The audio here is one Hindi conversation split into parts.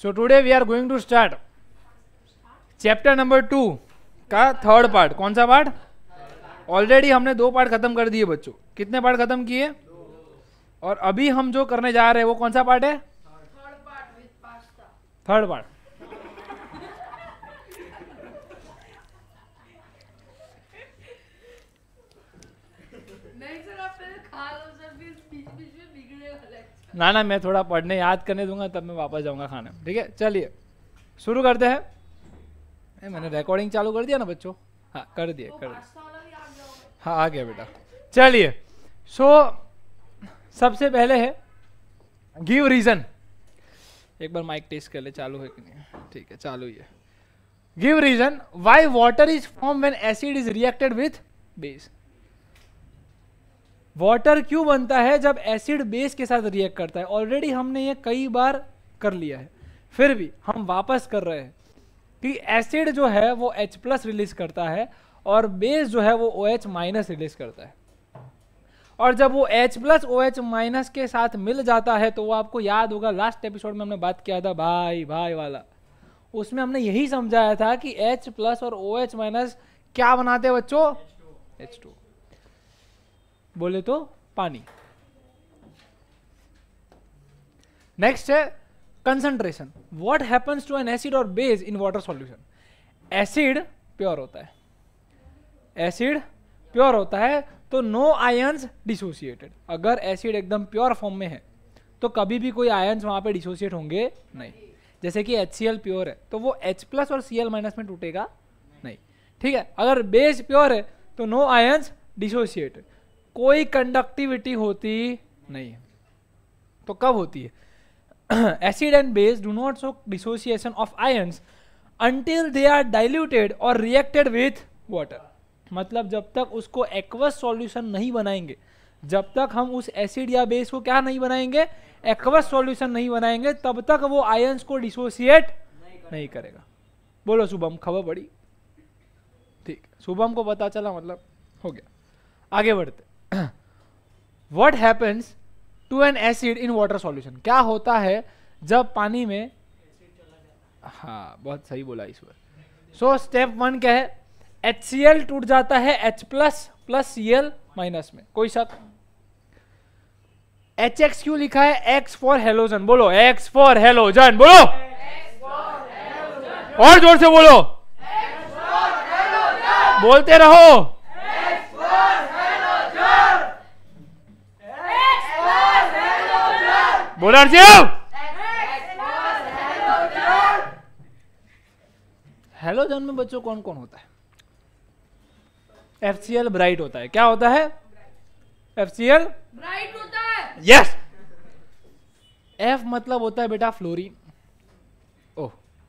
So today we are going to start chapter number 2 का थर्ड पार्ट। कौन सा पार्ट? ऑलरेडी हमने 2 पार्ट खत्म कर दिए बच्चों। कितने पार्ट खत्म किए? और अभी हम जो करने जा रहे हैं वो कौन सा पार्ट है? Third part. ना ना, मैं थोड़ा पढ़ने याद करने दूंगा तब मैं वापस जाऊंगा खाने। ठीक है, चलिए शुरू करते हैं। मैंने रिकॉर्डिंग चालू कर दिया ना बच्चों? हाँ कर दिए, कर दिए। हाँ आ गया बेटा। चलिए सबसे पहले है गिव रीजन। एक बार माइक टेस्ट कर ले, चालू है कि नहीं। ठीक है, चालू ही है। Give reason why water is form when acid is reacted with base. Water क्यों बनता है जब एसिड बेस के साथ रिएक्ट करता है? ऑलरेडी हमने ये कई बार कर लिया है, फिर भी हम वापस कर रहे हैं कि एसिड जो है वो H+ रिलीज करता है और बेस जो है वो OH- रिलीज करता है। और जब वो H+ OH- के साथ मिल जाता है तो वो आपको याद होगा, लास्ट एपिसोड में हमने बात किया था भाई भाई वाला, उसमें हमने यही समझाया था कि H+ और OH- क्या बनाते हैं बच्चों? H2 बोले तो पानी। नेक्स्ट है concentration. What happens to an acid और base in water solution. Acid pure होता है, एसिड प्योर होता है तो नो आयंस डिसोसिएटेड। अगर एसिड एकदम प्योर फॉर्म में है तो कभी भी कोई आयंस वहां पे डिसोसिएट होंगे नहीं। जैसे कि HCl प्योर है तो वो H+ और Cl- में टूटेगा नहीं। ठीक है, अगर बेस प्योर है तो नो आयंस डिसोसिएटेड, कोई कंडक्टिविटी होती नहीं है। तो कब होती है? Acid and base do not show dissociation of ions until they are diluted और रिएक्टेड विथ वाटर। मतलब जब तक उसको एक्वस सॉल्यूशन नहीं बनाएंगे, जब तक हम उस एसिड या बेस को क्या नहीं बनाएंगे, एक्वस सॉल्यूशन नहीं बनाएंगे, तब तक वो आयंस को डिसोसिएट नहीं करेगा। बोलो शुभम, खबर पड़ी? ठीक, शुभम को पता चला, मतलब हो गया। आगे बढ़ते। What happens to an acid in water solution? क्या होता है जब पानी में, हाँ बहुत सही बोला ईश्वर। स्टेप 1 क्या है? HCl टूट जाता है H+ + Cl- में। कोई शक? HX क्यों लिखा है? X for halogen. बोलो X फॉर हेलोजन, बोलो और जोर से बोलो, बोलते रहो। बोला हेलोजन में बच्चों कौन कौन होता है? FCl ब्राइट होता है। क्या होता है? FCl ब्राइट होता है। यस। F मतलब होता है बेटा fluorine,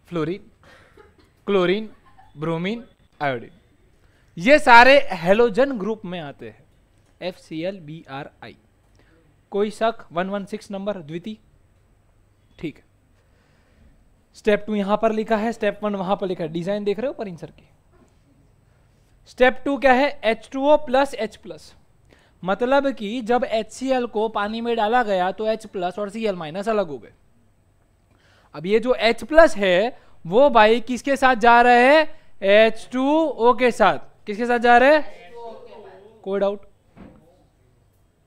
fluorine, chlorine, bromine, iodine. ये सारे हेलोजन ग्रुप में आते हैं। FCl-Bri। कोई शक? 116 नंबर द्वितीय। ठीक है, स्टेप 2 यहां पर लिखा है, स्टेप 1 वहां पर लिखा है। डिजाइन देख रहे हो पर इंसर की। स्टेप 2 क्या है? H2O + H+। मतलब कि जब HCl को पानी में डाला गया तो H+ और Cl- अलग हो गए। अब ये जो H+ है वो भाई किसके साथ जा रहे हैं? H2O के साथ। किसके साथ जा रहे हैं? कोई डाउट?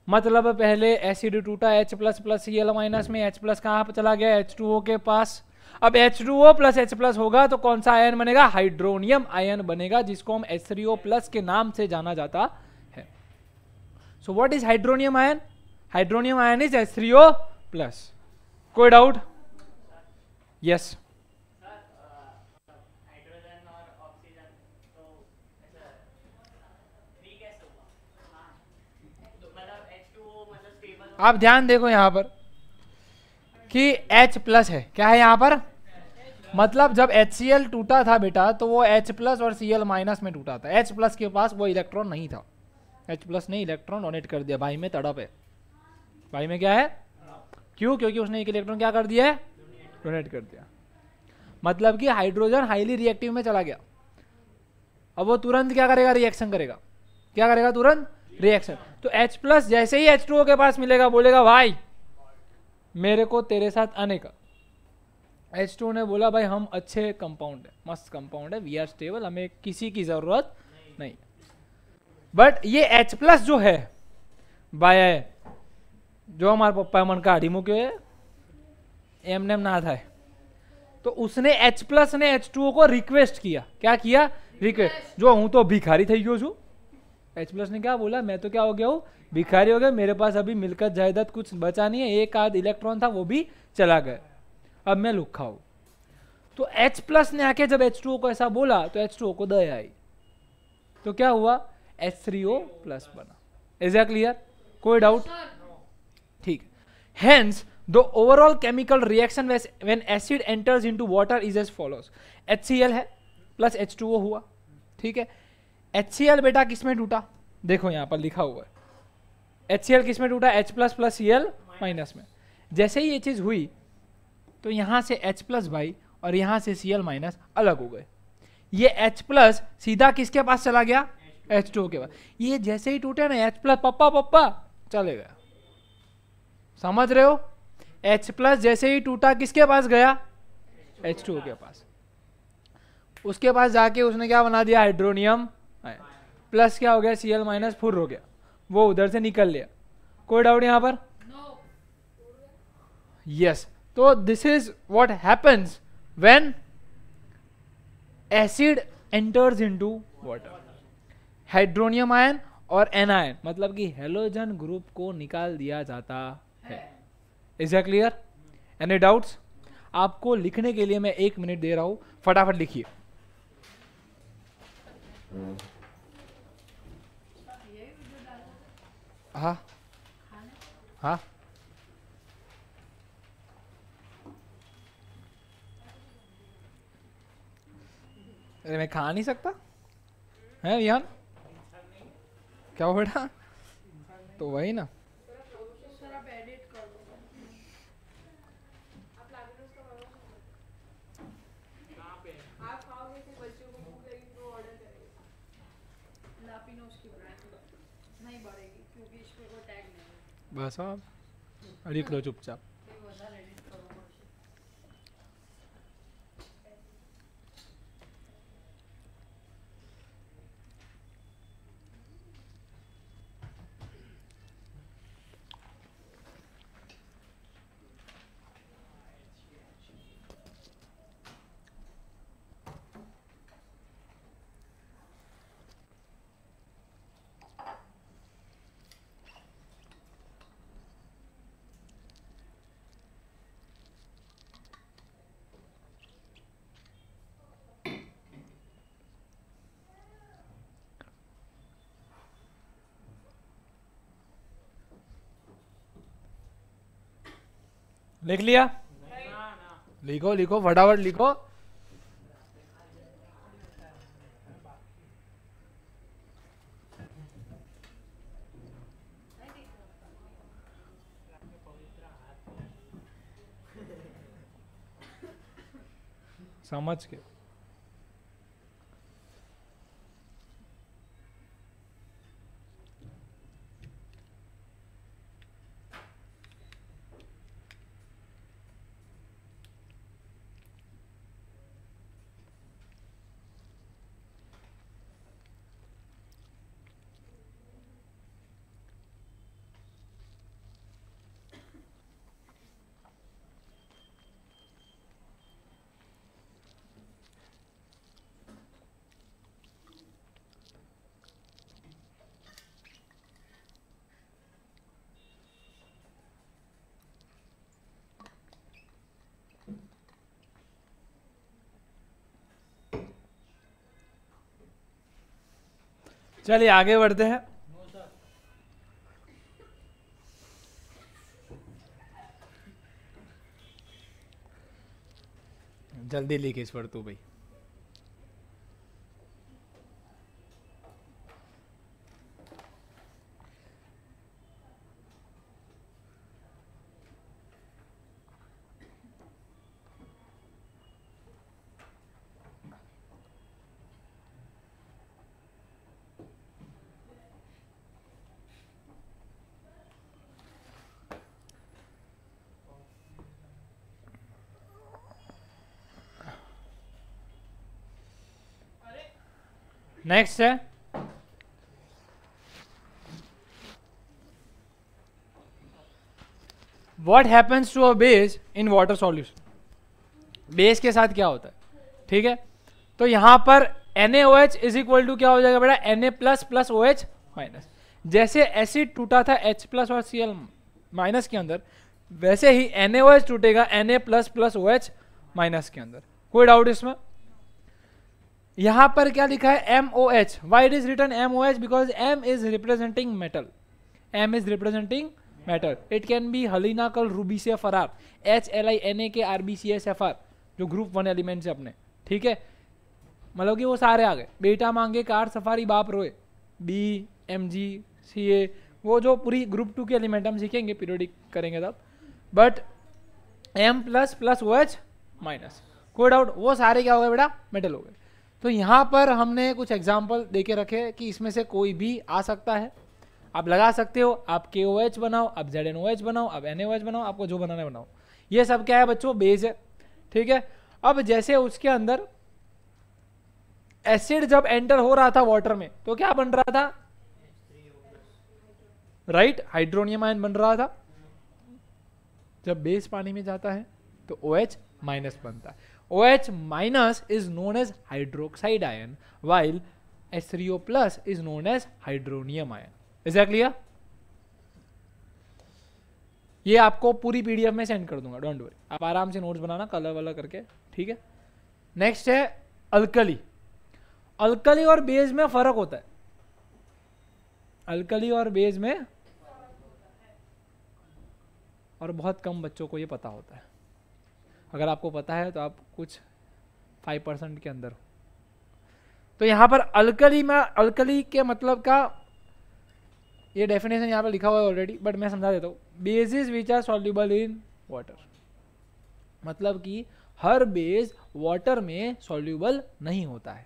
मतलब पहले एसिड टूटा H+ + Cl- में, H+ कहां पर चला गया? H2O के पास। अब H2O + H+ होगा तो कौन सा आयन बनेगा? हाइड्रोनियम आयन बनेगा, जिसको हम H3O+ के नाम से जाना जाता है। So what is hydronium ion? Hydronium ion is H3O+। कोई डाउट? यस। आप ध्यान देखो यहां पर कि H+ है। क्या है यहां पर? मतलब जब HCl टूटा था बेटा तो वो H+ और Cl- में टूटा था। H+ के पास वो इलेक्ट्रॉन नहीं था। H+ ने इलेक्ट्रॉन डोनेट कर दिया। भाई में तड़प है। भाई में क्या है? क्यों? क्योंकि उसने एक इलेक्ट्रॉन क्या कर दिया है? डोनेट कर दिया। मतलब कि हाइड्रोजन हाईली रिएक्टिव में चला गया। अब वो तुरंत क्या करेगा? रिएक्शन करेगा। क्या करेगा? तुरंत रिएक्शन। तो H+ जैसे ही H2O के पास मिलेगा बोलेगा भाई मेरे को तेरे साथ आने का। H2 ने बोला भाई हम अच्छे कंपाउंड है, मस्त कंपाउंड है, वी आर स्टेबल, हमें किसी की जरूरत नहीं। बट ये H प्लस जो है भाई, जो हमारे पप्पा मन का आड़ी मूक्यो है एमने ना था, तो उसने H प्लस ने H2O को रिक्वेस्ट किया। क्या किया? रिक्वेस्ट। जो हूं तो भिखारी थी गयो छू। H प्लस ने क्या बोला, मैं तो क्या हो गया हूँ, भिखारी हो गया, मेरे पास अभी मिलकत जायदाद कुछ बचा नहीं है, एक आध इलेक्ट्रॉन था वो भी चला गया, अब मैं लुखा हूं। तो H प्लस ने आके जब H2O को ऐसा बोला तो H2O को दया आई, तो क्या हुआ, H3O प्लस बना। Is that clear? कोई डाउट? ठीक। Hence the overall chemical reaction when acid enters into water is as follows. HCl है प्लस H2O हुआ, ठीक है। HCl बेटा किसमें टूटा, देखो यहां पर लिखा हुआ है, HCl किसमें टूटा, H plus plus Cl minus में। जैसे ही ये चीज हुई तो यहां से H प्लस भाई और यहां से Cl माइनस अलग हो गए। ये H प्लस सीधा किसके पास चला गया, H2O के पास। ये जैसे ही टूटे ना H प्लस पप्पा पप्पा चले गया, समझ रहे हो? H प्लस जैसे ही टूटा किसके पास गया, H2O के पास। उसके पास जाके उसने क्या बना दिया, हाइड्रोनियम प्लस क्या हो गया, Cl माइनस फुर हो गया, वो उधर से निकल लिया। कोई डाउट यहां पर? यस। तो this is what happens when acid enters into water. Hydronium ion और एनायन मतलब कि हेलोजन ग्रुप को निकाल दिया जाता है। Is that clear? Any doubts? आपको लिखने के लिए मैं 1 मिनट दे रहा हूं, फटाफट लिखिए। हाँ हाँ, अरे मैं खा नहीं सकता है विहान, क्या हो बेटा? तो वही ना, बस आप लिख लो चुपचाप। लिख लिया? लिखो लिखो फटाफट लिखो। समझ के। चलिए आगे बढ़ते हैं। जल्दी लिख इस पर तू भाई। नेक्स्ट है what happens to a base in water solution. Base के साथ क्या होता है, ठीक है, तो यहां पर NaOH इज इक्वल टू क्या हो जाएगा बेटा, Na plus plus OH minus. जैसे एसिड टूटा था H प्लस और Cl माइनस के अंदर, वैसे ही NaOH टूटेगा Na plus plus OH minus के अंदर। कोई डाउट इसमें? यहां पर क्या लिखा है MOH। Why it is written MOH? Because M is representing metal, M is representing metal. It can be हलीनाकल रूबीसिया फरार, HLiNa RbCsFr जो ग्रुप 1 एलिमेंट्स है अपने, ठीक है, मतलब कि वो सारे आ गए, बेटा मांगे कार सफारी बाप रोए, BMg Ca, वो जो पूरी ग्रुप 2 के एलिमेंट हम सीखेंगे, पीरियोडिक करेंगे तब। But M plus plus OH minus, कोई डाउट, वो सारे क्या हो गए बेटा, मेटल हो गए। तो यहाँ पर हमने कुछ एग्जाम्पल देके रखे कि इसमें से कोई भी आ सकता है, आप लगा सकते हो, आप KOH बनाओ, आप ZnOH बनाओ, आप NaOH बनाओ, आपको जो बनाना है बनाओ। ये सब क्या है बच्चों, बेस है, ठीक है। अब जैसे उसके अंदर एसिड जब एंटर हो रहा था वाटर में तो क्या बन रहा था, राइट, हाइड्रोनियम आयन बन रहा था। जब बेस पानी में जाता है तो OH माइनस बनता है। OH minus is known as hydroxide ion, while H3O plus is known as hydronium ion. Is that clear? ये आपको पूरी PDF में सेंड कर दूंगा, डोंट वरी, आप आराम से नोट्स बनाना कलर वाला करके, ठीक है। नेक्स्ट है अल्कली। अल्कली और बेस में फर्क होता है, अल्कली और बेस में, और बहुत कम बच्चों को ये पता होता है। अगर आपको पता है तो आप कुछ 5% के अंदर हो। तो यहां पर अल्कली में, अल्कली के मतलब का ये डेफिनेशन यहाँ पे लिखा हुआ है ऑलरेडी, बट मैं समझा देता हूँ। Bases which are soluble in water, मतलब कि हर बेस वाटर में सॉल्युबल नहीं होता है,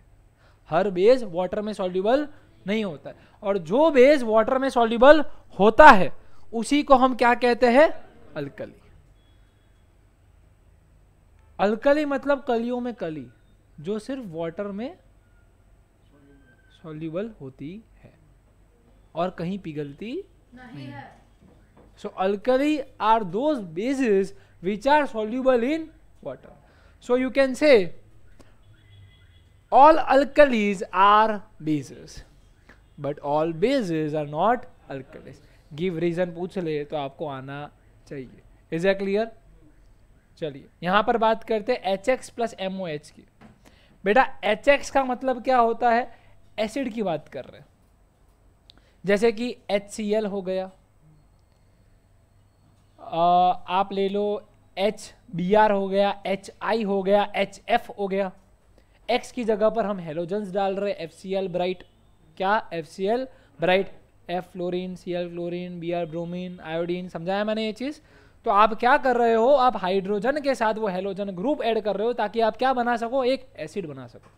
हर बेस वाटर में सॉल्युबल नहीं होता है, और जो बेस वाटर में सॉल्युबल होता है उसी को हम क्या कहते हैं, अल्कली। अल्कली मतलब कलियों में कली, जो सिर्फ वाटर में सॉल्युबल होती है और कहीं पिघलती नहीं है। So alkali are those bases which are soluble in water. So you can say all alkalis are bases but all bases are not alkalis। give reason पूछ ले तो आपको आना चाहिए। is that clear? चलिए यहां पर बात करते हैं HX प्लस MOH की। बेटा HX का मतलब क्या होता है, एसिड की बात कर रहे हैं, जैसे कि HCl हो गया, आप ले लो HBr हो गया, HI हो गया, HF हो गया। X की जगह पर हम हेलोजन्स डाल रहे हैं, FCl ब्राइट, क्या FCl bright, F fluorine, Cl fluorine, Br bromine, iodine. समझाया मैंने ये चीज? तो आप क्या कर रहे हो, आप हाइड्रोजन के साथ वो हेलोजन ग्रुप ऐड कर रहे हो ताकि आप क्या बना सको, एक एसिड बना सको।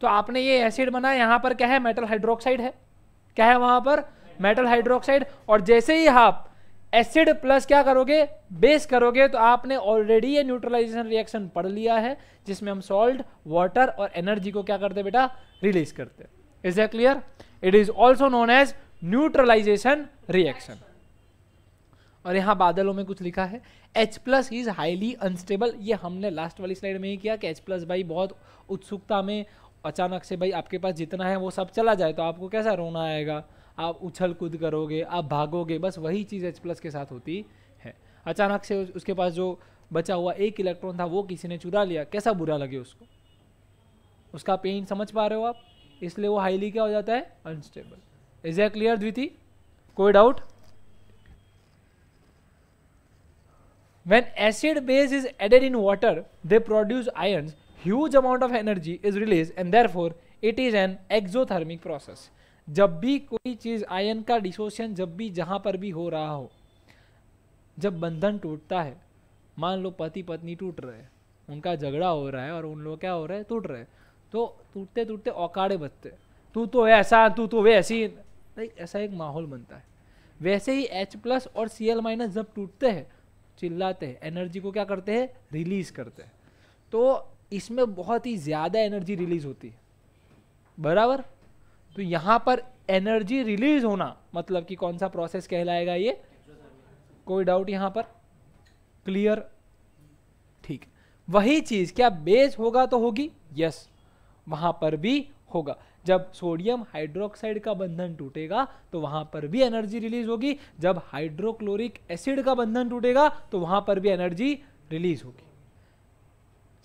तो आपने ये एसिड बनाया, यहाँ पर क्या है, मेटल हाइड्रोक्साइड है, क्या है वहां पर, मेटल हाइड्रोक्साइड। और जैसे ही आप एसिड प्लस क्या करोगे, बेस करोगे, तो आपने ऑलरेडी ये न्यूट्रलाइजेशन रिएक्शन पढ़ लिया है, जिसमें हम सॉल्ट, वाटर और एनर्जी को क्या करते बेटा, रिलीज करते। Is that clear? It is also known as neutralisation reaction. और यहां बादलों में कुछ लिखा है, H plus is highly unstable. ये हमने लास्ट वाली स्लाइड में ही किया कि H प्लस भाई बहुत उत्सुकता में अचानक से भाई आपके पास जितना है वो सब चला जाए तो आपको कैसा रोना आएगा, आप उछल कूद करोगे, आप भागोगे, बस वही चीज़ H प्लस के साथ होती है। अचानक से उसके पास जो बचा हुआ एक इलेक्ट्रॉन था वो किसी ने चुरा लिया, कैसा बुरा लगे उसको, उसका पेन समझ पा रहे हो आप? इसलिए वो हाईली क्या हो जाता है, अनस्टेबल। इज दैट क्लियर द्विति? कोई doubt? When acid base is added in water, they produce ions. Huge amount of energy is released and therefore it is an exothermic process. जब भी कोई चीज आयन का डिसोसिएशन जब भी जहां पर भी हो रहा हो, जब बंधन टूटता है, मान लो पति पत्नी टूट रहे हैं, उनका झगड़ा हो रहा है और उन लोग क्या हो रहा है, टूट रहे हैं, तो टूटते टूटते औकाड़े बजते, तू तो ऐसा, तू तो वैसी, ऐसा एक माहौल बनता है। वैसे ही H प्लस और Cl माइनस जब टूटते हैं, चिल्लाते हैं, एनर्जी को क्या करते हैं, रिलीज करते हैं। तो इसमें बहुत ही ज्यादा एनर्जी रिलीज होती है, बराबर। तो यहां पर एनर्जी रिलीज होना मतलब कि कौन सा प्रोसेस कहलाएगा ये, कोई डाउट यहां पर, क्लियर, ठीक। वही चीज क्या बेस होगा तो होगी, यस, वहां पर भी होगा। जब सोडियम हाइड्रोक्साइड का बंधन टूटेगा तो वहां पर भी एनर्जी रिलीज होगी, जब हाइड्रोक्लोरिक एसिड का बंधन टूटेगा तो वहां पर भी एनर्जी रिलीज होगी।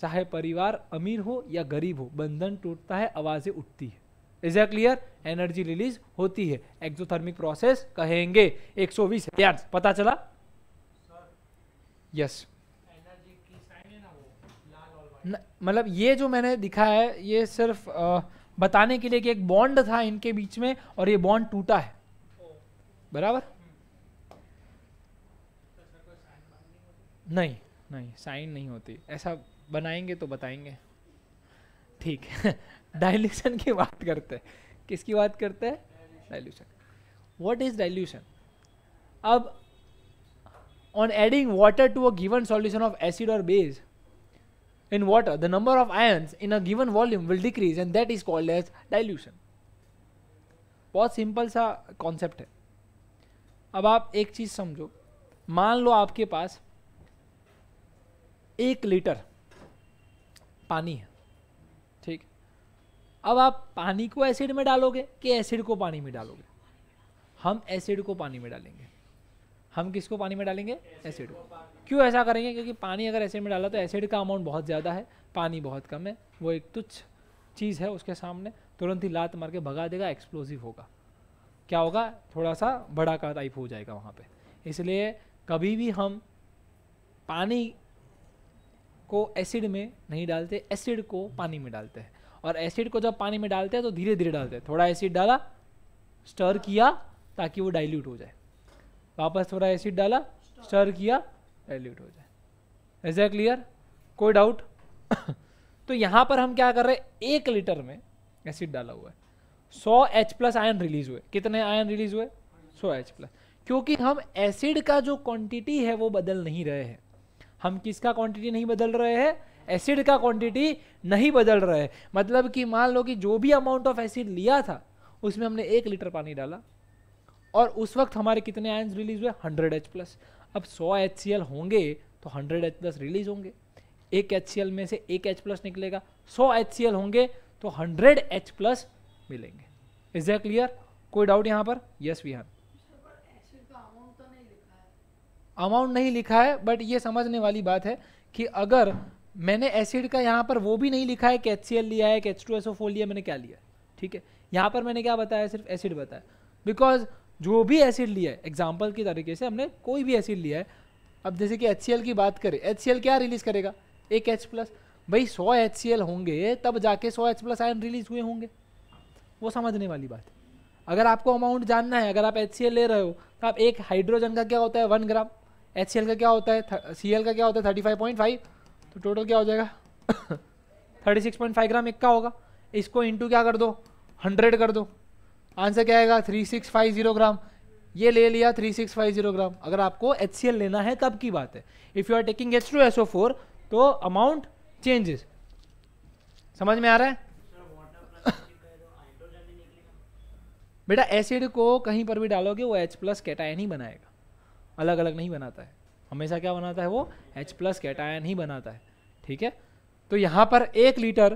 चाहे परिवार अमीर हो या गरीब हो, बंधन टूटता है, आवाजें उठती है, is that clear, energy release होती है, एक्सोथर्मिक प्रोसेस कहेंगे। 120 पता चला, यस। मतलब ये जो मैंने दिखा है ये सिर्फ बताने के लिए कि एक बॉन्ड था इनके बीच में और ये बॉन्ड टूटा है, बराबर। नहीं नहीं साइन नहीं होती, ऐसा बनाएंगे तो बताएंगे, ठीक है। डाइल्यूशन की बात करते हैं, किसकी बात करते हैं, डाइल्यूशन। What is dilution? अब on adding water to a given solution of acid or base in water, the number of ions in a given volume will decrease and that is called as dilution. बहुत सिंपल सा कॉन्सेप्ट है। अब आप एक चीज समझो, मान लो आपके पास 1 लीटर पानी है, ठीक। अब आप पानी को एसिड में डालोगे कि एसिड को पानी में डालोगे? हम एसिड को पानी में डालेंगे। हम किसको पानी में डालेंगे? एसिड को। क्यों ऐसा करेंगे? क्योंकि पानी अगर एसिड में डाला तो एसिड का अमाउंट बहुत ज़्यादा है, पानी बहुत कम है, वो एक तुच्छ चीज़ है, उसके सामने तुरंत ही लात मार के भगा देगा, एक्सप्लोसिव होगा, क्या होगा, थोड़ा सा बड़ा का टाइप हो जाएगा वहाँ पे। इसलिए कभी भी हम पानी को एसिड में नहीं डालते, एसिड को पानी में डालते हैं। और एसिड को जब पानी में डालते हैं तो धीरे धीरे डालते हैं, थोड़ा एसिड डाला, स्टर किया ताकि वो डाइल्यूट हो जाए, वापस थोड़ा एसिड डाला, स्टर किया, डाइल्यूट हो जाए। Is that clear? कोई डाउट? तो यहां पर हम क्या कर रहे हैं, 1 लीटर में एसिड डाला हुआ है, 100 H+ आयन रिलीज हुए। कितने आयन रिलीज हुए? 100 H+। क्योंकि हम एसिड का जो क्वांटिटी है वो बदल नहीं रहे हैं। हम किसका क्वांटिटी नहीं बदल रहे हैं? एसिड का क्वांटिटी नहीं बदल रहे हैं। मतलब कि मान लो कि जो भी अमाउंट ऑफ एसिड लिया था उसमें हमने 1 लीटर पानी डाला और उस वक्त हमारे कितने आयन्स रिलीज हुए? 100 H+। अब 100 HCl होंगे तो 100 H+ रिलीज होंगे। एक HCl में से एक H+ निकलेगा, 100 HCl होंगे तो 100 H+ मिलेंगे। Is that clear? कोई डाउट यहाँ पर? यस विहान। अमाउंट नहीं लिखा है, बट ये समझने वाली बात है कि अगर मैंने एसिड का यहाँ पर वो भी नहीं लिखा है कि HCl लिया है कि H2SO4 लिया, मैंने क्या लिया, ठीक है। यहाँ पर मैंने क्या बताया? सिर्फ एसिड बताया। बिकॉज जो भी एसिड लिया है, एग्जाम्पल की तरीके से हमने कोई भी एसिड लिया है, अब जैसे कि HCl की बात करें, HCl क्या रिलीज करेगा? एक H+। भाई 100 HCl होंगे तब जाके 100 H+ आयन रिलीज हुए होंगे, वो समझने वाली बात है। अगर आपको अमाउंट जानना है, अगर आप HCl ले रहे हो तो आप एक हाइड्रोजन का क्या होता है 1 ग्राम, HCl का क्या होता है, Cl का क्या होता है 35.5, तो टोटल क्या हो जाएगा 36.5 ग्राम एक का होगा। इसको इंटू क्या कर दो, 100 कर दो, आंसर क्या आएगा 3650 ग्राम। ये ले लिया 3650 ग्राम। अगर आपको HCl लेना है तब की बात है। If you are taking H2SO4 तो अमाउंट चेंजेस। समझ में आ रहा है? बेटा एसिड को कहीं पर भी डालोगे वो H+ कैटायन ही बनाएगा, अलग अलग नहीं बनाता है। हमेशा क्या बनाता है वो? H+ कैटायन ही बनाता है, ठीक है। तो यहाँ पर 1 लीटर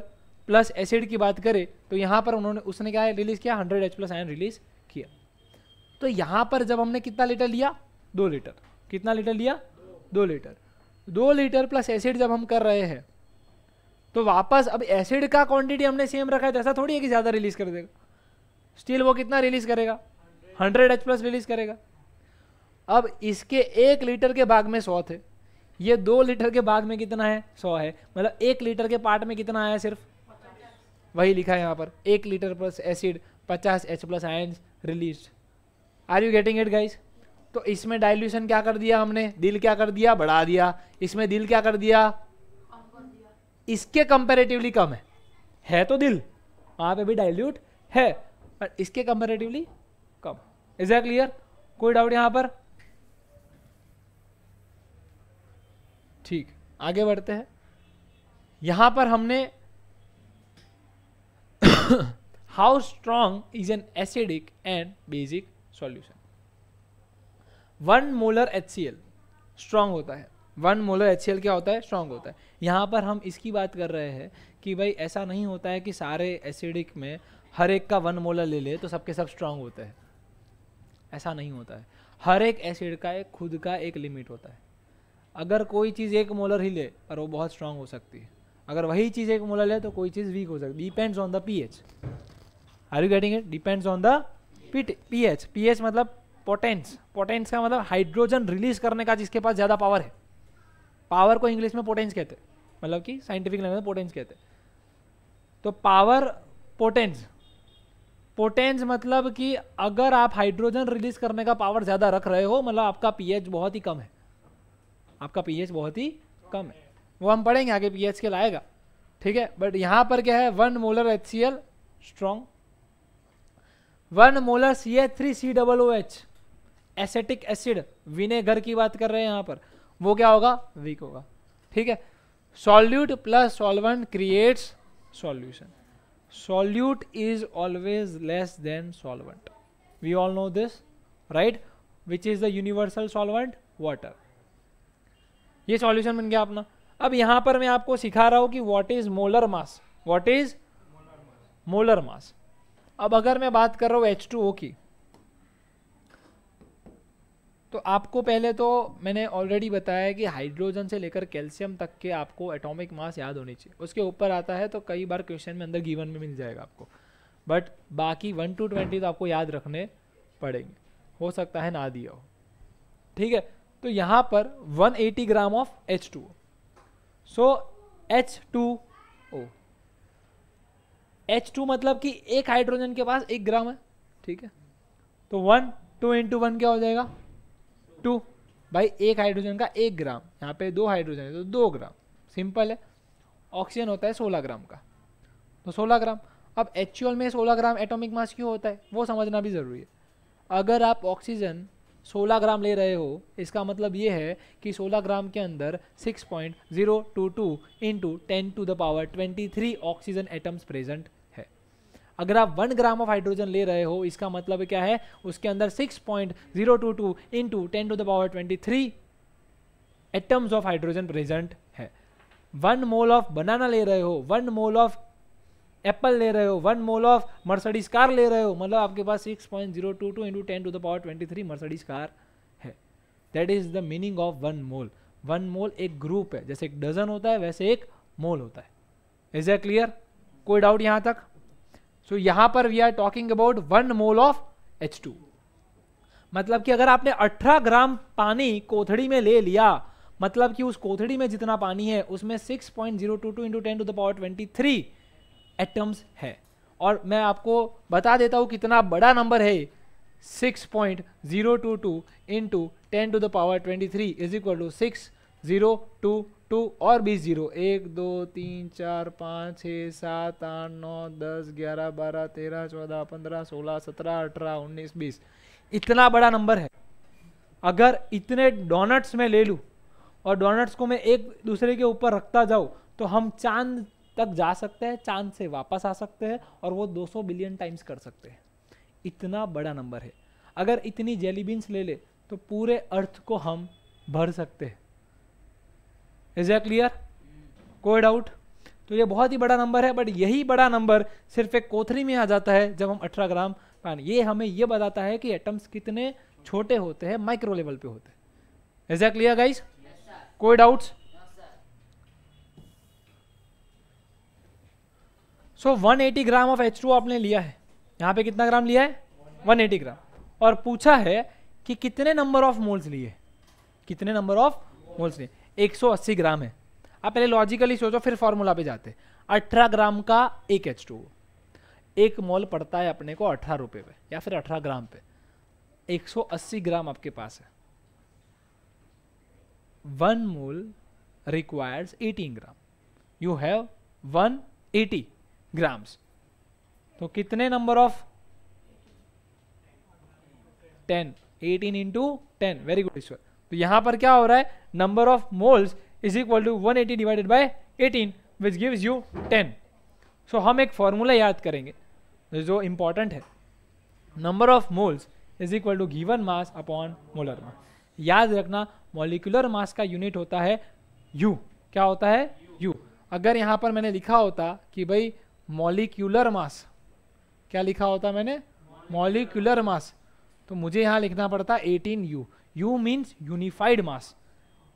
प्लस एसिड की बात करें तो यहाँ पर उसने क्या रिलीज किया? 100 H+ आयन रिलीज किया। तो यहाँ पर जब हमने कितना लीटर लिया? 2 लीटर। कितना लीटर लिया? 2 लीटर। 2 लीटर प्लस एसिड जब हम कर रहे हैं तो वापस अब एसिड का क्वांटिटी हमने सेम रखा है, तो ऐसा थोड़ी है कि ज्यादा रिलीज कर देगा। स्टिल वो कितना रिलीज करेगा? 100 H+ रिलीज करेगा। अब इसके 1 लीटर के भाग में 100 थे, ये 2 लीटर के भाग में कितना है? 100 है। मतलब 1 लीटर के पार्ट में कितना आया? सिर्फ वही लिखा है यहाँ पर, 1 litre plus acid 50 H+ ions release. Are you getting it guys? तो इसमें डाइल्यूशन क्या कर दिया हमने? दिल क्या कर दिया? बढ़ा दिया। इसमें दिल क्या कर दिया? इसके कंपैरेटिवली कम है तो दिल, वहां पे भी डाइल्यूट है पर इसके comparatively come. Is that clear? कोई डाउट यहाँ पर? ठीक, आगे बढ़ते हैं। यहां पर हमने how strong is an acidic and basic solution? 1 molar HCl strong होता है। 1 मोलर HCl क्या होता है? स्ट्रॉन्ग होता है। यहाँ पर हम इसकी बात कर रहे हैं कि भाई ऐसा नहीं होता है कि सारे एसिडिक में हर एक का 1 मोलर ले ले तो सबके सब स्ट्रॉन्ग होते हैं, ऐसा नहीं होता है। हर एक एसिड का एक खुद का एक लिमिट होता है। अगर कोई चीज़ 1 मोलर ही ले पर वो बहुत स्ट्रांग हो सकती है, अगर वही चीज़ 1 मोलर ले तो कोई चीज़ वीक हो सकती है। Depends on the pH. Are you getting it? Depends on the pH. PH मतलब पोटेंस। पोटेंस का मतलब हाइड्रोजन रिलीज करने का जिसके पास ज़्यादा पावर है। पावर को इंग्लिश में पोटेंस कहते हैं, मतलब कि साइंटिफिक लैंग्वेज में पोटेंस कहते हैं। तो पावर पोटेंस, पोटेंस मतलब कि अगर आप हाइड्रोजन रिलीज करने का पावर ज़्यादा रख रहे हो मतलब आपका पीएच बहुत ही कम है, आपका पीएच बहुत ही कम है। वो हम पढ़ेंगे आगे, पीएच के लाएगा, ठीक है। बट यहाँ पर क्या है? 1 molar HCl strong, 1 molar CH3COOH acetic acid, vinegar की बात कर रहे हैं यहाँ पर, वो क्या होगा? वीक होगा, ठीक है। Solute plus solvent creates solution. Solute is always less than solvent. We all know this, right? Which is the universal solvent? Water. ये सॉल्यूशन बन गया अपना। अब यहां पर मैं आपको सिखा रहा हूं कि what is molar mass. What is molar mass? अब अगर मैं बात कर रहा हूं H2O की, तो आपको पहले तो मैंने ऑलरेडी बताया कि हाइड्रोजन से लेकर कैल्शियम तक के आपको एटॉमिक मास याद होनी चाहिए। उसके ऊपर आता है तो कई बार क्वेश्चन में अंदर गिवन में मिल जाएगा आपको, बट बाकी 1 to 20 तो आपको याद रखने पड़ेंगे, हो सकता है ना दिया हो, ठीक है। तो यहाँ पर 180 gram of H2O, so H2O, H2 मतलब कि एक हाइड्रोजन के पास 1 ग्राम है, ठीक है। तो 1 2 into 1 क्या हो जाएगा? 2 भाई, एक हाइड्रोजन का 1 ग्राम, यहाँ पे 2 हाइड्रोजन है तो 2 ग्राम, सिंपल है। ऑक्सीजन होता है 16 ग्राम का, तो 16 ग्राम। अब HCl में 16 ग्राम एटॉमिक मास क्यों होता है वो समझना भी ज़रूरी है। अगर आप ऑक्सीजन 16 ग्राम ले रहे हो, इसका मतलब ये है कि 16 ग्राम के अंदर 6.022 into 10 to the power 23 oxygen atoms present है। अगर आप 1 ग्राम ऑफ हाइड्रोजन ले रहे हो, इसका मतलब क्या है? उसके अंदर 6.022 into 10 to the power 23 atoms of hydrogen present है। 1 मोल ऑफ बनाना ले रहे हो, 1 मोल ऑफ एप्पल ले रहे हो, 1 मोल ऑफ मर्सिडीज कार ले रहे हो, मतलब आपके पास 6.022 into 10 to the power 23 Mercedes car है। That is the meaning of 1 mole. 1 mole एक ग्रुप है, जैसे एक डजन होता है वैसे एक मोल होता है। Is that clear? कोई डाउट यहाँ तक? सो यहाँ पर we are talking about 1 mole of H2। मतलब कि अगर आपने 18 ग्राम पानी कोथड़ी में ले लिया, मतलब कि उस कोथड़ी में जितना पानी है उसमें 6.022 into 10 to the power 23 atoms है। और मैं आपको बता देता हूं कितना बड़ा नंबर है। 6.022 into 10 to the power 23 is equal to 6022 और 20 0, 1 2 3 4 5 6 7 8 9 10 11 12 13 14 15 16 17 18 19 20, इतना बड़ा नंबर है। अगर इतने डोनट्स में ले लूं और डोनट्स को मैं एक दूसरे के ऊपर रखता जाऊं तो हम चांद तक जा सकते हैं, चांद से वापस आ सकते हैं और वो 200 बिलियन टाइम्स कर सकते हैं। इतना बड़ा नंबर है। अगर इतनी जेली बीन्स ले ले तो पूरे अर्थ को हम भर सकते हैं। Is that clear? कोई डाउट? तो ये बहुत ही बड़ा नंबर है, बट यही बड़ा नंबर सिर्फ एक कोथरी में आ जाता है जब हम 18 ग्राम पानी। ये हमें ये बताता है कि एटम्स कितने छोटे होते हैं, माइक्रो लेवल पे होते हैं। Is that clear guys? कोई doubts? So 180 gram of H2O आपने लिया है। यहाँ पे कितना ग्राम लिया है? 180 ग्राम। और पूछा है कि कितने नंबर ऑफ मोल्स लिए, कितने नंबर ऑफ मोल्स लिए? 180 ग्राम है। आप पहले लॉजिकली सोचो फिर फॉर्मूला पे जाते। 18 ग्राम का एक H2O, 1 मोल पड़ता है अपने को 18 रुपए पे या फिर 18 ग्राम पे। 180 ग्राम आपके पास है। 1 mole requires 18 gram. You have 180 grams. तो कितने number of 10, 18 into 10। Very good Ishwar. तो यहां पर क्या हो रहा है? Number of moles is equal to 180 divided by 18 which gives you 10। सो हम एक फॉर्मूला याद करेंगे। जो इंपॉर्टेंट है, number of moles is equal to given mass upon molar mass. याद रखना मॉलिक्यूलर मास का यूनिट होता है यू। क्या होता है? यू। अगर यहाँ पर मैंने लिखा होता कि भाई मॉलिक्यूलर मास, क्या लिखा होता मैंने? मॉलिक्यूलर मास, तो मुझे यहाँ लिखना पड़ता 18U। U मीन्स यूनिफाइड मास।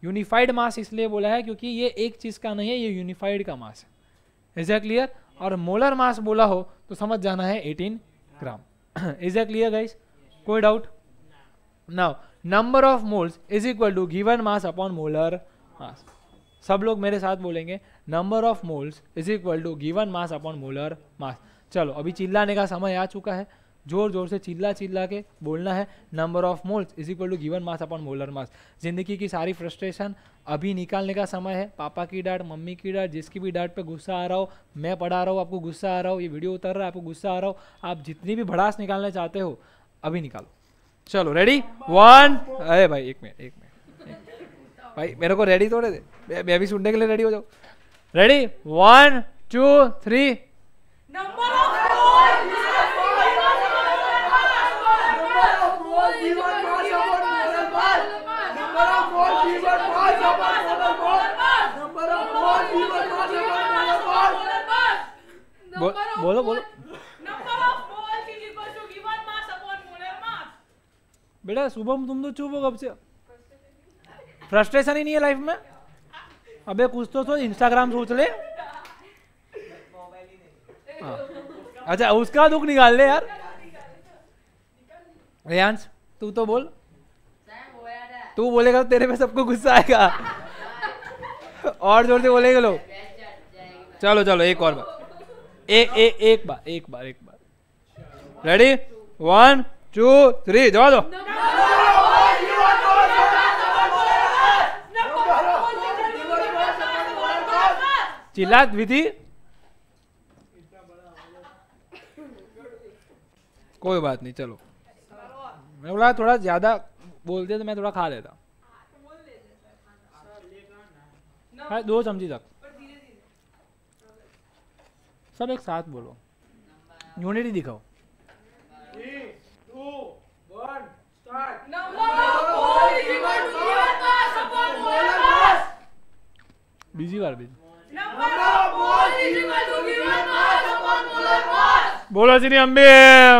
यूनिफाइड मास इसलिए बोला है क्योंकि ये एक चीज का नहीं है, ये यूनिफाइड का मास है। Is that clear? और मोलर मास बोला हो तो समझ जाना है 18 gram. Is that clear guys? कोई doubt? Now number of moles is equal to given mass upon molar mass. सब लोग मेरे साथ बोलेंगे number of moles is equal to given mass upon molar mass. चलो अभी चिल्लाने का समय आ चुका है, जोर जोर से चिल्ला चिल्ला के बोलना है number of moles is equal to given mass upon molar mass. जिंदगी की सारी फ्रस्ट्रेशन अभी निकालने का समय है। पापा की डांट, मम्मी की डांट, जिसकी भी डांट पे गुस्सा आ रहा हो, मैं पढ़ा रहा हूँ आपको गुस्सा आ रहा हो, ये वीडियो उतर रहा है आपको गुस्सा आ रहा हो, आप जितनी भी भड़ास निकालना चाहते हो अभी निकालो। चलो रेडी? 1, अरे भाई एक मिनट भाई मेरे को रेडी थोड़े दे, मैं भी सुनने के लिए रेडी हो जाओ। रेडी? 1 2 3। बोलो बोलो बेटा। शुभम तुम तो चुप हो कब से? फ्रस्ट्रेशन ही नहीं है लाइफ में? अबे कुछ तो सोच, इंस्टाग्राम सोच ले। अच्छा उसका दुख निकाल ले यार। रेयांश तू तो बोल, तू बोलेगा तो तेरे पे सबको गुस्सा आएगा। और जोर से बोलेंगे लोग। चलो चलो एक और बार, एक बार। रेडी? 1 2 3 जवा दो। चिल्ला विधि। कोई बात नहीं, चलो मैं बोला थोड़ा ज्यादा बोलते तो मैं थोड़ा खा लेता। हाँ 2 चमची तक। सब एक साथ बोलो, यूनिटी दिखाओ। 3 2 1 स्टार्ट। बिजी बार बिजी। बोलो बोलो श्री अम्बे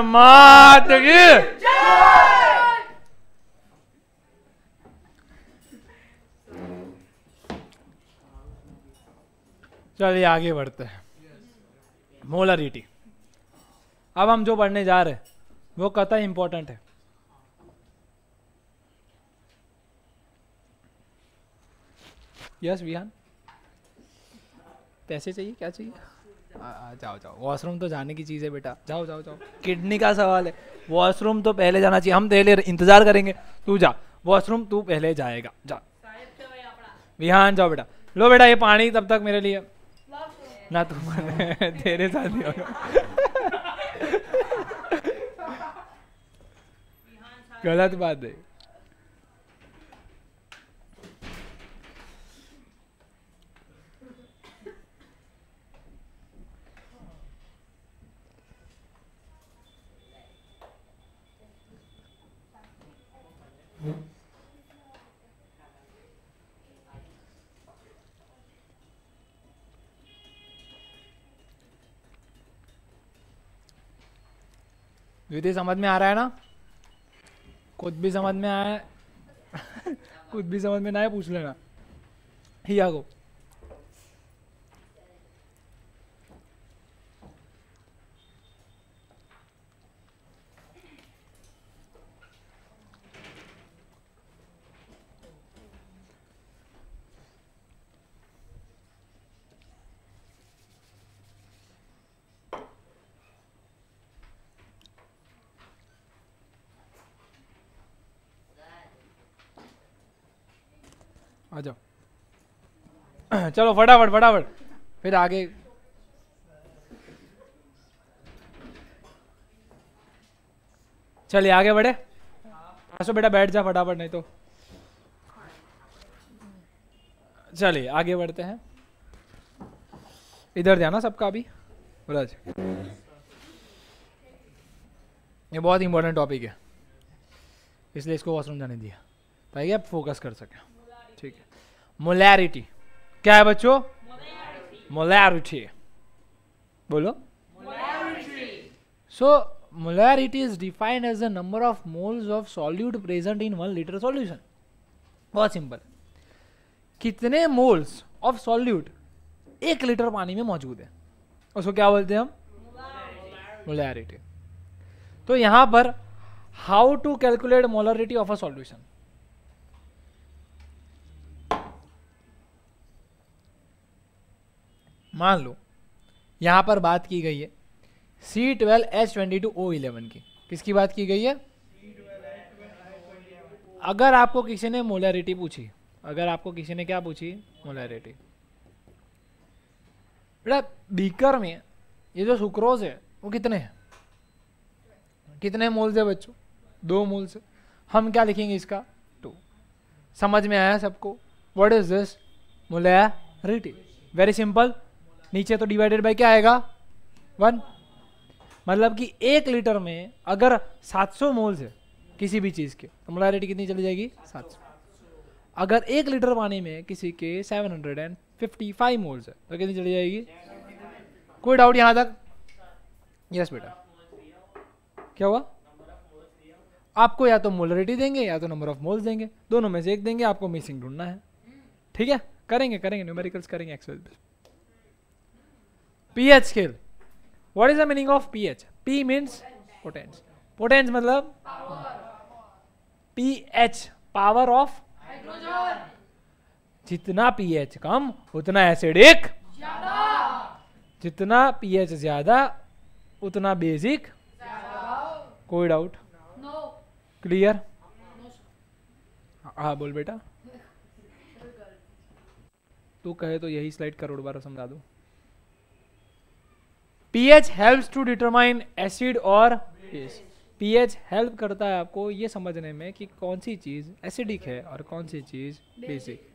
मात की। चलिए आगे बढ़ते हैं। मोलरिटी। अब हम जो पढ़ने जा रहे हैं वो कतई इंपॉर्टेंट है। यस विहान, पैसे चाहिए? क्या चाहिए? जाओ जाओ, वॉशरूम तो जाने की चीज़ है बेटा, जाओ जाओ जाओ। किडनी का सवाल है, वॉशरूम तो पहले जाना चाहिए। हम पहले इंतजार करेंगे, तू जा वॉशरूम, तू पहले जाएगा, जा। विहान जाओ बेटा। लो बेटा ये पानी तब तक मेरे लिए ना, तू तेरे साथ नहीं होगा। गलत बात है। विधि समझ में आ रहा है ना? खुद भी समझ में आया है? खुद भी समझ में ना आया पूछ लेना। हिया को आ जाओ। चलो फटाफट फटाफट, फिर आगे। चलिए आगे बढ़े। आसो बेटा बैठ जा फटाफट, नहीं तो। चलिए आगे बढ़ते हैं। इधर जाना सबका अभी ब्रज। ये बहुत इंपॉर्टेंट टॉपिक है, इसलिए इसको वॉशरूम जाने दिया ताकि आप फोकस कर सकें। ठीक है, मोलैरिटी क्या है बच्चों? मोलैरिटी बोलो। So molarity is defined as the number of moles of solute present in 1 litre solution. बहुत सिंपल, कितने मोल्स ऑफ सॉल्यूट 1 लीटर पानी में मौजूद है, उसको क्या बोलते हैं हम? मोलैरिटी। तो यहां पर how to calculate molarity of a solution? मान लो यहां पर बात की गई है C12H22O11 की। किसकी बात की गई है? अगर आपको किसी ने मोलैरिटी पूछी, अगर आपको किसी ने क्या पूछी? मोलैरिटी। बेटा बीकर में ये जो सुक्रोज है वो कितने हैं? कितने मोल्स है बच्चों? 2 मोल्स है। हम क्या लिखेंगे इसका? 2। समझ में आया सबको? What is this? Molarity. Very simple, नीचे तो डिवाइडेड बाय क्या आएगा? 1। मतलब कि 1 लीटर में अगर 700 मोल्स है किसी भी चीज के तो मोलैरिटी कितनी चली जाएगी? 700। अगर 1 लीटर पानी में किसी के 755 मोल्स है तो कितनी चली जाएगी? कोई डाउट यहां तक? यस बेटा, क्या हुआ? आपको या तो मोलैरिटी देंगे या तो नंबर ऑफ मोल्स देंगे, दोनों में से एक देंगे, आपको मिसिंग ढूंढना है। ठीक है, करेंगे न्यूमेरिकल्स करेंगे एक्सेल पे। PH scale, what is the meaning of pH? P means potence, potence मतलब पीएच पावर ऑफ हाइड्रोजन। जितना पीएच कम उतना एसिडिक, जितना पीएच ज्यादा उतना बेसिक। कोई डाउट? क्लियर? हाँ बोल बेटा। तू कहे तो यही स्लाइड करोड़ बार समझा दो। PH helps to determine acid और बेस। पीएच हेल्प करता है आपको ये समझने में कि कौन सी चीज एसिडिक है और कौन सी चीज बेसिक।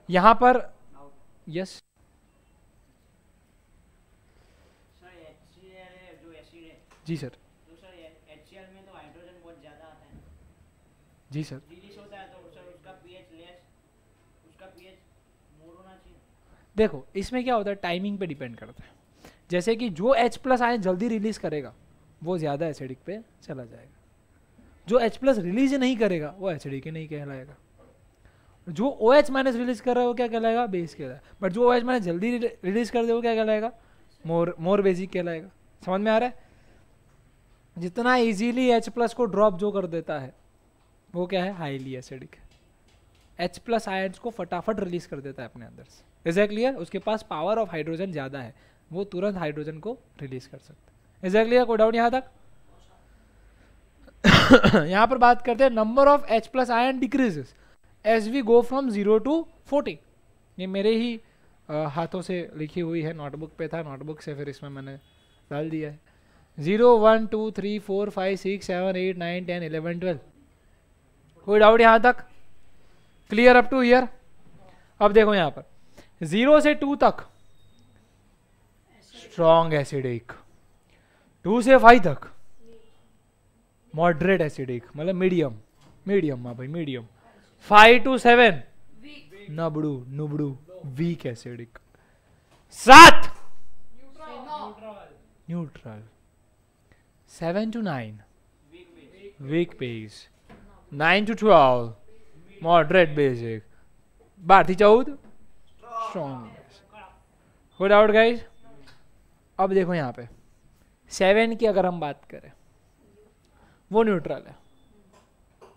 यहां पर यस जी सर। तो सर HCl में तो हाइड्रोजन बहुत ज्यादा आता है जी सर। रिलीज होता है, तो सर उसका pH लेस, उसका pH मोर होना चाहिए। देखो इसमें क्या होता है, टाइमिंग पे डिपेंड करता है। जैसे कि जो H+ आयन जल्दी रिलीज करेगा वो ज्यादा एसिडिक पे चला जाएगा, जो H+ रिलीज नहीं करेगा वो एसिडिक नहीं कहलाएगा। जो OH- रिलीज कर रहा है वो क्या कहलाएगा? बेस कहलाएगा। बट जो OH- जल्दी रिलीज कर दे वो क्या कहलाएगा? मोर बेसिक कहलाएगा। समझ में आ रहा है? जितना इजीली H+ को ड्रॉप जो कर देता है वो क्या है? Highly acidic. H+ आयन्स को फटाफट रिलीज कर देता है अपने अंदर से। Is that clear? उसके पास पावर ऑफ हाइड्रोजन ज्यादा है, वो तुरंत हाइड्रोजन को रिलीज कर सकता है। Is that clear? कोई डाउट यहां तक? यहां पर बात करते हैं number of H+ ion decreases as we go from 0 to 40। ये मेरे ही हाथों से लिखी हुई है, नोटबुक पे था, नोटबुक से फिर इसमें मैंने डाल दिया है। 0 1 2 3 4 5 6 7 8 9 10 11 12। कोई डाउट यहां तक? Clear up to here? अब देखो यहां पर 0 से 2 तक स्ट्रॉन्ग एसिडिक, 2 से 5 तक मॉडरेट एसिडिक मतलब मीडियम, मीडियम भाई मीडियम। 5 to 7 नबड़ू नुबड़ू weak acidic. 7 neutral. 7 to 9 weak base. 9 to 12 moderate basic. 12 14 strong. हो डाउट गाइस? अब देखो यहाँ पे 7 की अगर हम बात करें वो न्यूट्रल है,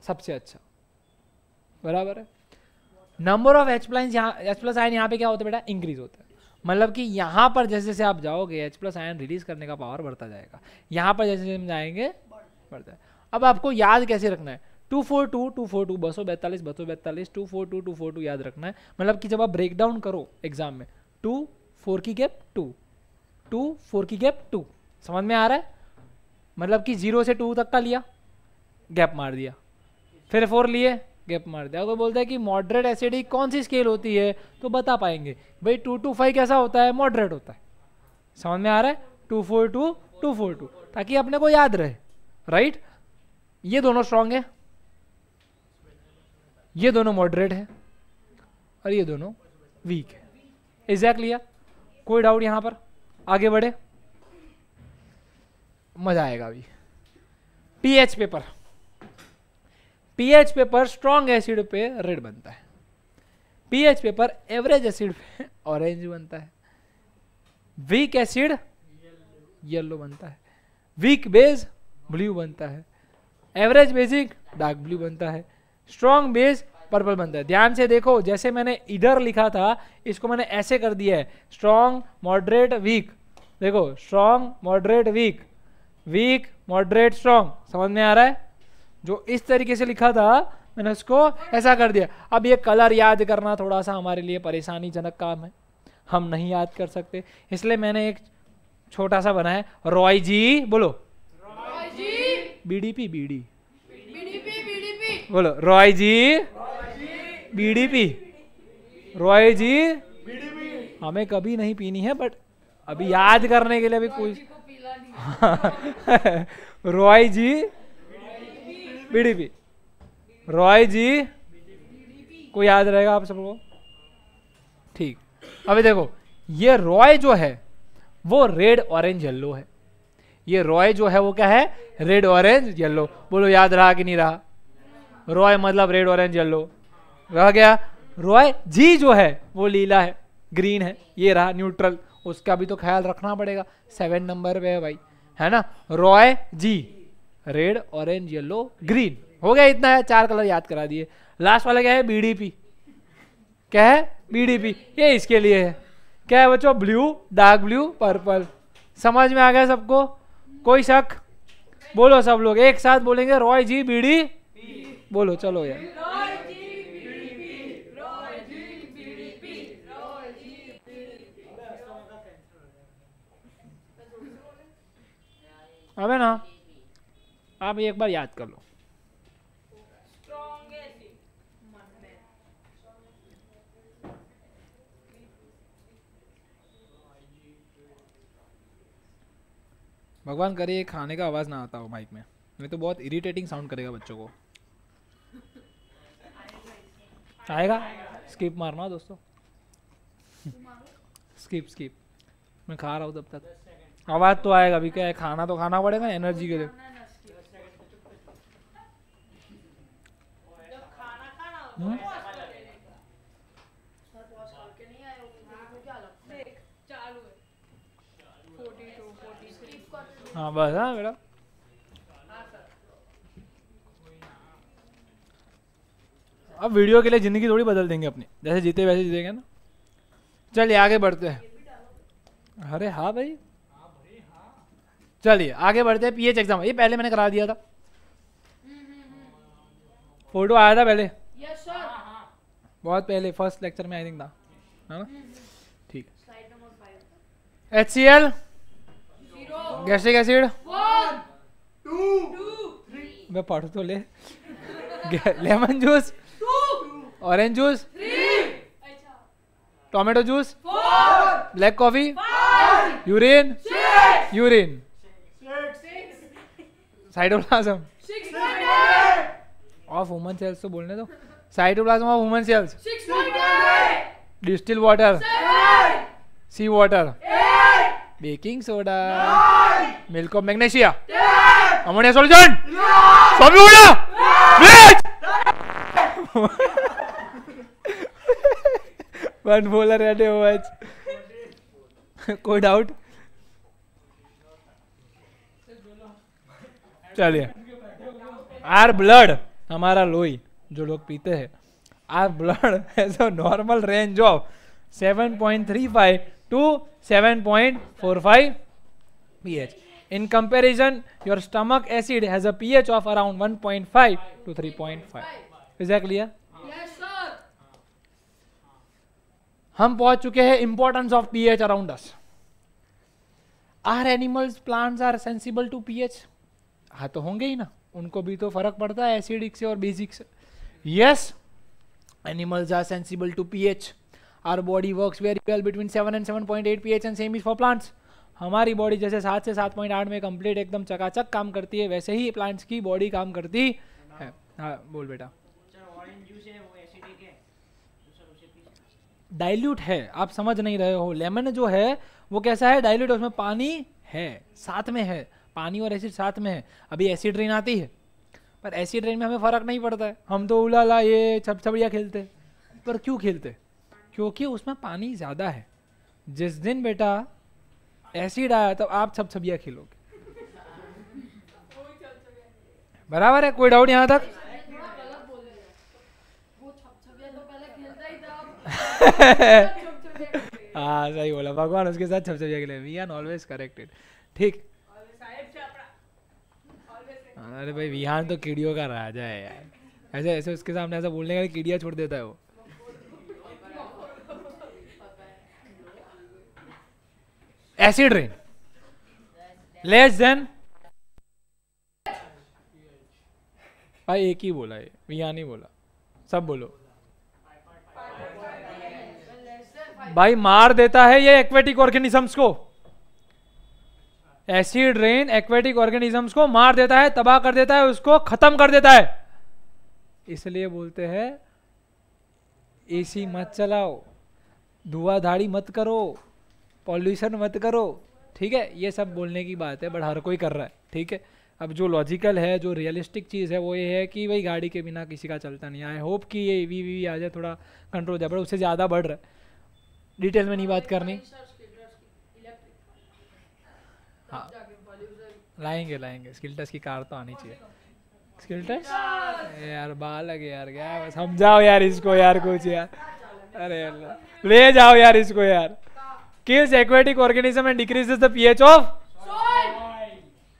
सबसे अच्छा, बराबर है। नंबर ऑफ H+ आयन यहाँ पे क्या होता है बेटा? इंक्रीज होता है। मतलब कि यहाँ पर जैसे जैसे आप जाओगे H+ आयन रिलीज करने का पावर बढ़ता जाएगा, यहाँ पर जैसे जैसे हम जाएंगे बढ़ता है। अब आपको याद कैसे रखना है? 242 242 242 242 242 242 याद रखना है। मतलब कि जब आप ब्रेक डाउन करो एग्जाम में 2 4 की गैप 2 2 4 की गैप 2, समझ में आ रहा है? मतलब कि 0 से 2 तक का लिया, गैप मार दिया, फिर 4 लिए, गैप मार दिया। कोई बोलता है कि मॉडरेट एसिडिक कौन सी स्केल होती है, तो बता पाएंगे भाई 2 to 5 कैसा होता है? मॉडरेट होता है। समझ में आ रहा है? 2 4 2 242, ताकि अपने को याद रहे, राइट। ये दोनों स्ट्रांग है, ये दोनों मॉडरेट है, और ये दोनों वीक है। एग्जैक्टली यार, कोई डाउट यहां पर? आगे बढ़े, मजा आएगा अभी। PH paper, pH paper strong acid पे रेड बनता है, पीएच पेपर एवरेज एसिड पे ऑरेंज बनता है, वीक एसिड येलो बनता है, वीक बेस ब्लू बनता है, एवरेज बेसिक डार्क ब्लू बनता है, स्ट्रॉन्ग बेस पर्पल बनता है। ध्यान से देखो, जैसे मैंने इधर लिखा था इसको मैंने ऐसे कर दिया है, स्ट्रॉन्ग मॉडरेट वीक। देखो, strong moderate weak, weak moderate strong, समझ में आ रहा है? जो इस तरीके से लिखा था मैंने उसको ऐसा कर दिया। अब ये कलर याद करना थोड़ा सा हमारे लिए परेशानीजनक काम है, हम नहीं याद कर सकते, इसलिए मैंने एक छोटा सा बनाया, रॉय जी, बोलो रॉय जी, बीडीपी, बीडी बीडीपी, बीडीपी, बोलो रॉय जी, बीडीपी, रॉय जी, बीडीपी। हमें कभी नहीं पीनी है, बट अभी याद करने के लिए भी कोई रॉय जी, बीडीपी, रॉय जी, को याद रहेगा आप सबको? ठीक। अभी देखो, ये रॉय जो है वो रेड ऑरेंज येलो है, ये रॉय जो है वो क्या है? Red orange yellow. बोलो याद रहा कि नहीं रहा? रॉय मतलब रेड ऑरेंज येलो, रह गया। रॉय जी जो है वो लीला है, ग्रीन है, ये रहा न्यूट्रल, उसका भी तो ख्याल रखना पड़ेगा, 7 नंबर पे है भाई, है ना। रॉय जी, रेड ऑरेंज येलो ग्रीन, हो गया, इतना है, 4 कलर याद करा दिए। लास्ट वाला क्या है? बीडीपी। क्या है? बीडीपी, ये इसके लिए है। क्या है बच्चों? Blue, dark blue, purple. समझ में आ गया सबको? कोई शक? बोलो सब लोग एक साथ बोलेंगे, रॉय जी बीडी, बोलो चलो यार। अबे ना, आप एक बार याद कर लो। भगवान करे खाने का आवाज ना आता हो माइक में, नहीं तो बहुत इरिटेटिंग साउंड करेगा बच्चों को। आएगा? स्किप मारना दोस्तों, स्किप स्किप, मैं खा रहा हूँ तब तक। आवाज तो आएगा, अभी क्या है, खाना तो खाना पड़ेगा एनर्जी के लिए। हाँ बस, हाँ बेटा, अब वीडियो के लिए जिंदगी थोड़ी बदल देंगे अपनी, जैसे जीते वैसे जीतेंगे ना। चलिए आगे बढ़ते हैं। अरे हाँ भाई, चलिए आगे बढ़ते हैं। पीएच एग्जाम, ये पहले मैंने करा दिया था, फोटो आया था पहले, बहुत पहले, फर्स्ट लेक्चर में आई थिंक था, है ना। ठीक है। HCl, गैस्ट्रिक एसिड, 1 2 3, मैं पढ़ तो ले। Lemon juice, 2, orange juice, 3, tomato juice, 4, black coffee, 5, urine, 6, urine, 6, cytoplasm, 6.8 of human cells, तो बोलने दो। Cytoplasm of human cells, 6.8, distil water, 7, sea water, 8, baking soda, 9, milk of magnesia, 10, ammonia solution, solve हो गया, ब्लीच। वन बोलर रेडी हो आज, कोई डाउट? चलिए, आर ब्लड, हमारा लोही जो लोग पीते हैं, our blood has a normal range of 7.35 to 7.45 pH. In comparison, your stomach acid has a pH of around 1.5 to 3.5. Is that clear? Yes, sir. हम पहुंच चुके हैं importance of pH around us. Are animals, plants are sensible to pH? हाँ तो होंगे ही ना, उनको भी तो फर्क पड़ता है एसिडिक से और बेसिक से। Yes, animals are sensible to pH. Our body works very well between 7 and 7.8 pH and same is for plants. हमारी बॉडी जैसे 7 से 7.8 में कंप्लीट एकदम चकाचक काम करती है, वैसे ही प्लांट्स की बॉडी काम करती है। हाँ बोल बेटा। सर ऑरेंज जूस है वो एसिडिक है तो सर उसे पी सकते हैं। डाइल्यूट है, आप समझ नहीं रहे हो। लेमन जो है वो कैसा है, डाइल्यूट, उसमें पानी है, साथ में है, पानी और एसिड साथ में है। अभी एसिड रेन आती है, पर एसिड रेन में हमें फर्क नहीं पड़ता है, हम तो उलाला ये छपछपिया खेलते हैं। पर क्यों खेलते? क्योंकि उसमें पानी ज़्यादा है। जिस दिन बेटा एसिड आया तब आप छपछपिया खेलोगे। बराबर है, कोई डाउट यहाँ तक? हाँ सही बोला, भगवान उसके साथ छपछपिया खेले। We are always corrected. ठीक। अरे भाई विहान तो कीड़ियों का राजा है यार, ऐसे ऐसे उसके सामने ऐसा बोलने का कीड़िया छोड़ देता है वो। एसिड रेन लेस देन, भाई एक ही बोला है, विहान ही बोला, सब बोलो। भाई मार देता है ये एक्वेटिक ऑर्गेनिजम्स को। एसिड रेन एक्वेटिक ऑर्गेनिजम्स को मार देता है, तबाह कर देता है, उसको खत्म कर देता है। इसलिए बोलते हैं एसी मत चलाओ, धुआंधाड़ी मत करो, पॉल्यूशन मत करो। ठीक है, ये सब बोलने की बात है, बट हर कोई कर रहा है। ठीक है, अब जो लॉजिकल है, जो रियलिस्टिक चीज़ है वो ये है कि भाई गाड़ी के बिना किसी का चलता नहीं। आई होप कि ये ईवी आ जाए, थोड़ा कंट्रोल जाए, बट उससे ज़्यादा बढ़ रहा है। डिटेल में नहीं बात करनी। हाँ लाएंगे लाएंगे, स्किल टेस्ट की कार तो आनी चाहिए। स्किल टेस्ट यार बालक यार, क्या समझाओ यार इसको यार कुछ यार। अरे अल्लाह, ले जाओ यार इसको यार। Kills aquatic organism and decreases the pH of.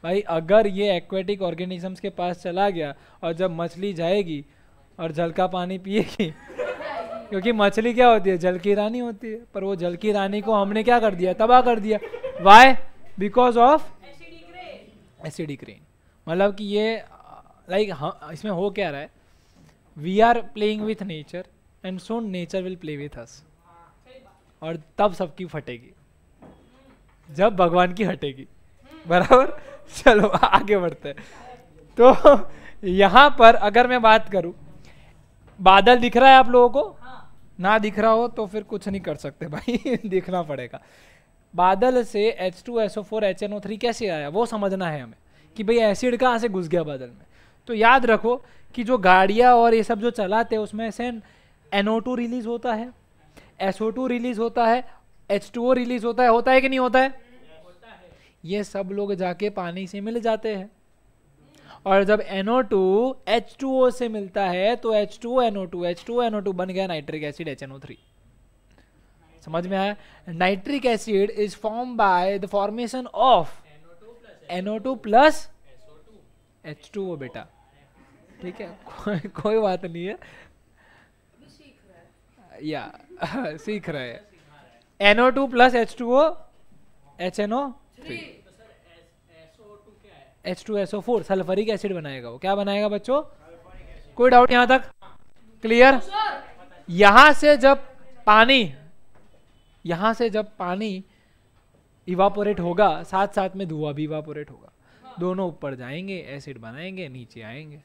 भाई अगर ये एक्वेटिक ऑर्गेनिजम्स के पास चला गया और जब मछली जाएगी और जल का पानी पिएगी, क्योंकि मछली क्या होती है, जल की रानी होती है, पर वो जल की रानी को हमने क्या कर दिया, तबाह कर दिया। Why? Because of acidic rain. मतलब कि ये लाइक इसमें हो क्या रहा है, we are playing with nature and soon nature will play with us. और तब सबकी फटेगी जब भगवान की हटेगी। बराबर। चलो आगे बढ़ते हैं। तो यहाँ पर अगर मैं बात करूं, बादल दिख रहा है आप लोगों को? ना दिख रहा हो तो फिर कुछ नहीं कर सकते भाई दिखना पड़ेगा। बादल से H2SO4 HNO3 कैसे आया वो समझना है हमें, कि भाई एसिड कहाँ से घुस गया बादल में। तो याद रखो कि जो गाड़ियाँ और ये सब जो चलाते हैं उसमें से NO2 रिलीज होता है, SO2 रिलीज होता है, H2O रिलीज होता है कि नहीं होता है? ये सब लोग जाके पानी से मिल जाते हैं, और जब NO2 H2O से मिलता है तो H2NO2 बन गया नाइट्रिक एसिड HNO3। समझ में आया? Nitric acid is form by the formation of NO2 plus H2O बेटा। ठीक है, कोई बात नहीं है या सीख रहे हैं। NO2 plus H2O HNO3, H2SO4 sulphuric acid बनाएगा। वो क्या बनाएगा बच्चों? कोई डाउट यहां तक? क्लियर? यहां से जब पानी इवापोरेट होगा, साथ साथ में धुआं भी इवापोरेट होगा, दोनों ऊपर जाएंगे, एसिड बनाएंगे, नीचे आएंगे।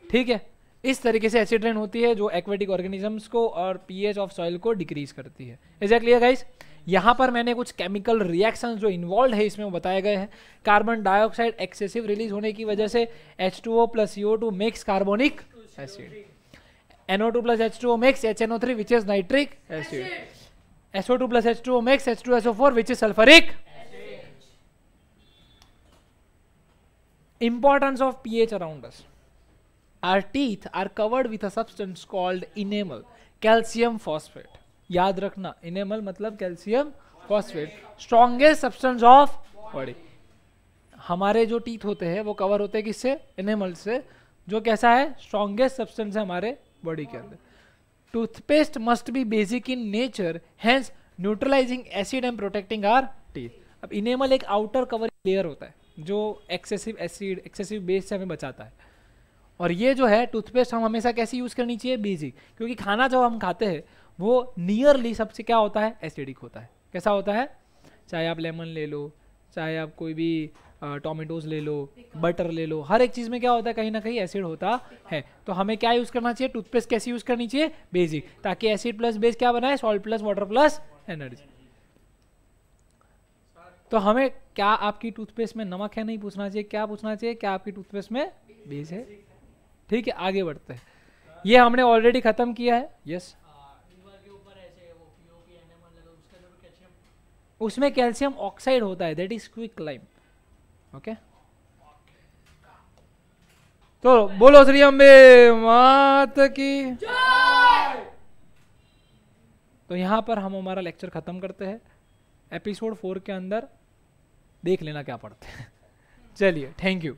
ठीक है, इस तरीके से एसिड रेन होती है जो एक्वेटिक ऑर्गेनिजम्स को और पीएच ऑफ सॉइल को डिक्रीज करती है। Is that clear guys? यहाँ पर मैंने कुछ केमिकल रिएक्शंस जो इन्वॉल्व है इसमें वो बताए गए हैं। कार्बन डाइऑक्साइड एक्सेसिव रिलीज होने की वजह से H2O plus CO2 makes carbonic acid, NO2 plus H2O makes HNO3 which is nitric acid, SO2 plus H2O makes H2SO4 which is sulphuric. Importance of pH around us. Our teeth are covered with a substance called enamel, calcium phosphate. याद रखना, enamel मतलब calcium phosphate, strongest substance of body. हमारे जो टीथ होते हैं वो कवर होते हैं किससे? एनेमल से, जो कैसा है? स्ट्रॉन्गेस्ट सब्सटेंस है हमारे बॉडी के अंदर। Toothpaste must be basic in nature, hence neutralising acid and protecting our teeth. अब इनेमल एक आउटर कवरिंग लेयर होता है जो एक्सेसिव एसिड, एक्सेसिव बेस से हमें बचाता है। और ये जो है टूथपेस्ट हम हमेशा कैसी यूज करनी चाहिए? बेसिक, क्योंकि खाना जो हम खाते हैं वो नियरली सबसे क्या होता है? एसिडिक होता है। कैसा होता है? चाहे आप लेमन ले लो, चाहे आप कोई भी टोमेटोज ले लो, बटर ले लो, हर एक चीज़ में क्या होता है, कहीं ना कहीं एसिड होता है। तो हमें क्या यूज़ करना चाहिए, टूथपेस्ट कैसी यूज़ करनी चाहिए, बेसिक, ताकि एसिड प्लस बेस क्या बनाए, salt plus water plus energy. तो हमें क्या आपकी टूथपेस्ट में नमक है नहीं पूछना चाहिए, क्या पूछना चाहिए, क्या आपकी टूथपेस्ट में बेस है। ठीक है, आगे बढ़ते हैं। ये हमने ऑलरेडी खत्म किया है। यस, उसमें कैल्शियम ऑक्साइड होता है, दैट इज क्विकलाइम। ओके, तो बोलो श्री अम्बे मात की। तो यहाँ पर हम हमारा लेक्चर खत्म करते हैं। एपिसोड 4 के अंदर देख लेना क्या पढ़ते हैं। चलिए, थैंक यू।